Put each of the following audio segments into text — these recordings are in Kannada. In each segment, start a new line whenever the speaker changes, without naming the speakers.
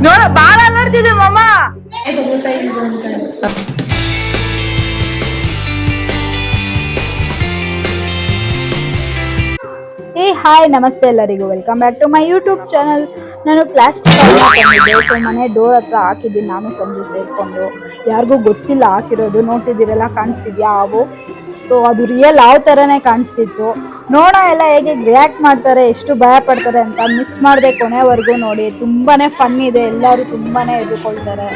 ನೋಡ ಬಾಳ ಅಲ್ಲಾಡ್ತಿದೆ ಮಾಮ.
ಹಾಯ್ ನಮಸ್ತೆ ಎಲ್ಲರಿಗೂ, welcome back to my YouTube channel. ನಾನು ಪ್ಲಾಸ್ಟಿಕ್ ತಂದಿದ್ದೆ, ಸೊ ಮನೆ ಡೋರ್ ಹತ್ರ ಹಾಕಿದ್ದೀನಿ ನಾನು ಸಂಜು ಸೇರಿಕೊಂಡು. ಯಾರಿಗೂ ಗೊತ್ತಿಲ್ಲ ಹಾಕಿರೋದು, ನೋಡ್ತಿದ್ದೀರಲ್ಲ ಕಾಣಿಸ್ತಿದ್ಯಾ ಅವು. ಸೊ ಅದು ರಿಯಲ್ ಯಾವ ಥರನೇ ಕಾಣಿಸ್ತಿತ್ತು. ನೋಡ ಎಲ್ಲ ಹೇಗೆ ರಿಯಾಕ್ಟ್ ಮಾಡ್ತಾರೆ, ಎಷ್ಟು ಭಯ ಪಡ್ತಾರೆ ಅಂತ ಮಿಸ್ ಮಾಡದೆ ಕೊನೆವರೆಗೂ ನೋಡಿ. ತುಂಬಾ ಫನ್ ಇದೆ, ಎಲ್ಲರೂ ತುಂಬಾ ಎದುರ್ಕೊಳ್ತಾರೆ.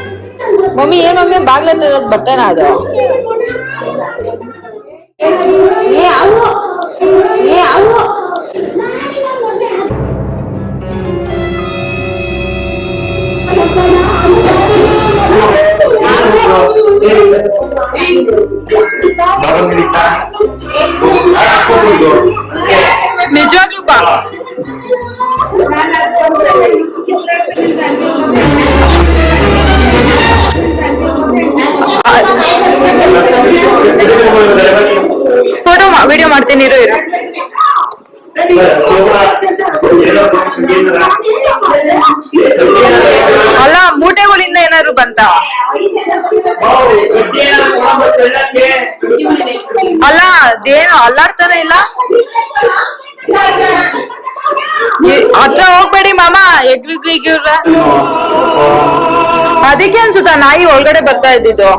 ಮಮ್ಮಿ ಏನು ಮಮ್ಮಿ ಬಾಗ್ಲ ಬಟ್ಟೆನ ಅದು? ನಿಜವಾಗ್ಲೂ ಬಾ. ಫೋಟೋ ವಿಡಿಯೋ ಮಾಡ್ತೀನಿ ಇರು. ಅಲ್ಲ ಮೂಟೆಗಳಿಂದ ಏನಾದ್ರು ಬಂತ? ಅಲ್ಲ ಅದೇನು ಅಲ್ಲಾಡ್ತಾನೆ ಇಲ್ಲ. ಹತ್ರ ಹೋಗ್ಬೇಡಿ ಮಾಮ, ಎಗ್ರಿಗ್ರಿಗ್ರ. ಅದಕ್ಕೆ ಅನ್ಸುತ್ತಾ ನಾಯಿ ಒಳಗಡೆ ಬರ್ತಾ ಇದ್ದಿದ್ದು.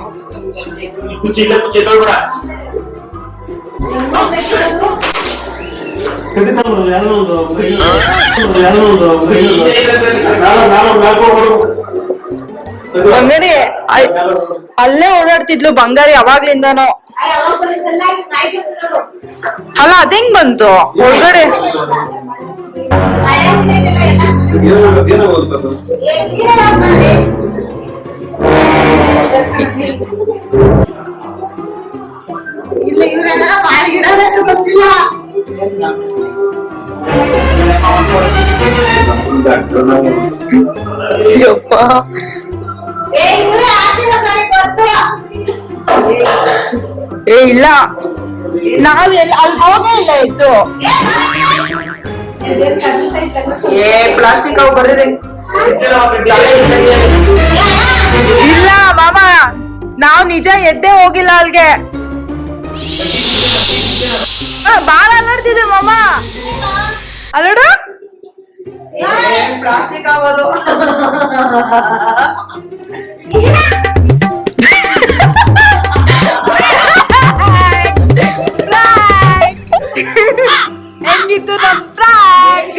ಬಂಗಾರಿ ಅಲ್ಲೇ ಓಡಾಡ್ತಿದ್ಲು ಬಂಗಾರಿ ಅವಾಗ್ಲಿಂದಾನು. ಅಲ್ಲ ಅದೇಂಗ್ ಬಂತು ಒಳಗಡೆ?
ಇಲ್ಲ ಇವ್ರೆಲ್ಲ ಮಾಡಿಗಿಡೋದೇ ಗೊತ್ತಿಲ್ಲ.
ಯಪ್ಪ ಏ ಇಲ್ಲ, ನಾವ್ ಅಲ್ಲಿ ಹೋಗೇ ಇಲ್ಲ ಇತ್ತು. ಏ ಪ್ಲಾಸ್ಟಿಕ್ ಅವು ಬರ್ರಿ. ಇಲ್ಲ ಮಾಮ, ನಾವ್ ನಿಜ ಎದ್ದೇ ಹೋಗಿಲ್ಲ ಅಲ್ಗೆ. ಬಾಳ ಅಲ್ಲಾಡ್ತಿದೆ ಮಾಮ. ಅಲ್ಲೋಡು
ಪ್ಲಾಸ್ಟಿಕ್ ಆಗೋದು.
ಹೆಂಗಿತ್ತು ನಮ್ ಫ್ರಾಂಕ್?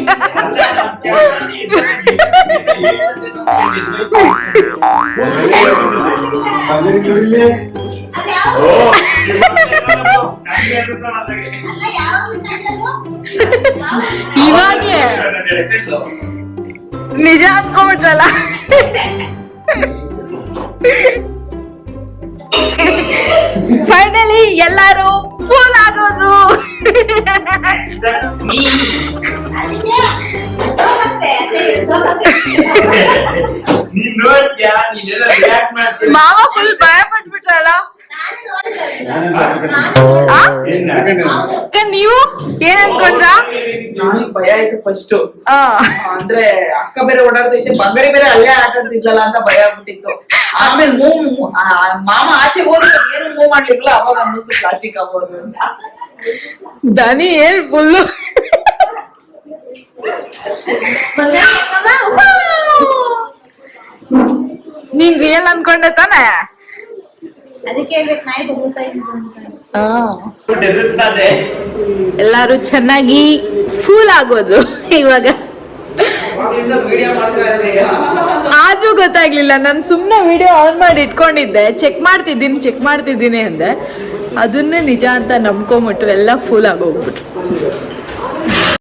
ಇವಾಗೆ ನಿಜ ಅನ್ಕೊಂಡ್ಬಿಟ್ರಲ್ಲ. ಫೈನಲಿ ಎಲ್ಲಾರು ಫುಲ್ ಆಗೋದ್ರು. ಮಾವ ಫುಲ್ ಭಯ ಪಟ್ಬಿಟ್ರಲ್ಲ. ನೀವು ಏನ್ ಅನ್ಕೊಂಡ್ರ?
ಭಯ ಆಯ್ತು ಫಸ್ಟ್. ಅಂದ್ರೆ ಅಕ್ಕ ಬೇರೆ ಓಡಾಡ್ತೈತೆ, ಬಂಗಾರಿ ಬೇರೆ ಅಲ್ಲೇ ಆಟ ಆಡ್ತಿದ್ಲಲ್ಲ ಅಂತ ಭಯ ಆಗ್ಬಿಟ್ಟಿತ್ತು. ಆಮೇಲೆ ಮಾಮ ಆಚೆ ಹೋದ್ರೆ ಏನು ಮೂವ್ ಮಾಡ್ಲಿಲ್ಲ, ಅವಾಗ ಅನ್ನಿಸ್ತು ಪ್ಲಾಸ್ಟಿಕ್ ಆಗ್ಬೋದು ಅಂತ.
ದನಿ ಏನ್ ಫುಲ್ಲು ನೀನ್ ರಿಯಲ್ ಅನ್ಕೊಂಡೆ ತಾನೆ? ಎಲ್ಲಾರು ಚೆನ್ನಾಗಿ ಫೂಲ್ ಆಗೋದು ಇವಾಗ. ಆದ್ರೂ ಗೊತ್ತಾಗ್ಲಿಲ್ಲ, ನಾನು ಸುಮ್ನೆ ವಿಡಿಯೋ ಆನ್ ಮಾಡಿ ಇಟ್ಕೊಂಡಿದ್ದೆ, ಚೆಕ್ ಮಾಡ್ತಿದ್ದೀನಿ ಅಂದೆ. ಅದನ್ನೇ ನಿಜ ಅಂತ ನಂಬ್ಕೊಂಬಿಟ್ಟು ಎಲ್ಲ ಫೂಲ್ ಆಗೋಗ್ಬಿಟ್ರು.